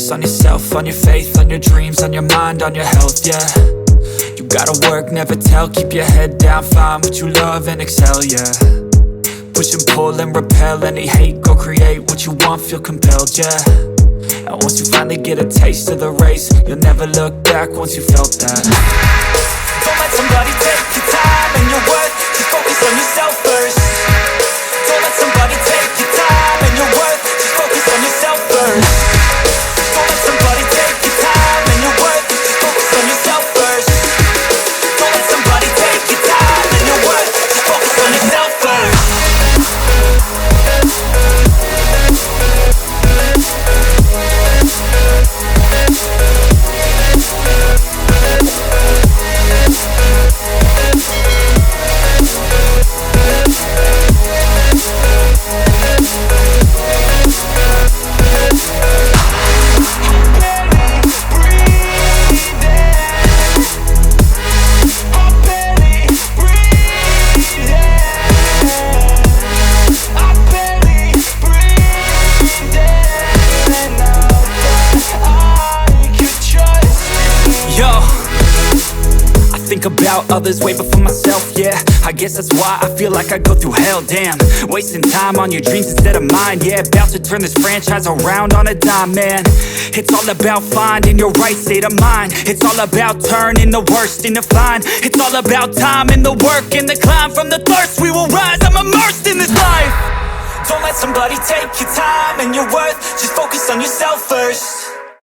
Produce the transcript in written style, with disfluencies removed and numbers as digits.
focus on yourself, on your faith, on your dreams, on your mind, on your health, yeah. You gotta work, never tell, keep your head down, find what you love and excel, yeah. Push and pull and repel any hate, go create what you want, feel compelled, yeah. And once you finally get a taste of the race, you'll never look back once you felt that. Don't let somebody take your time and your worth, just focus on yourself first. Don't let somebody take your time and your worth, just focus on yourself first. Don't let somebody take your time and your worth, just focus on yourself first. Don't let somebody take your time and your worth, just focus on yourself first. Think about others way before myself, yeah. I guess that's why I feel like I go through hell, damn. Wasting time on your dreams instead of mine, yeah. About to turn this franchise around on a dime, man. It's all about finding your right state of mind. It's all about turning the worst into fine. It's all about time and the work and the climb. From the thirst we will rise, I'm immersed in this life. Don't let somebody take your time and your worth, just focus on yourself first.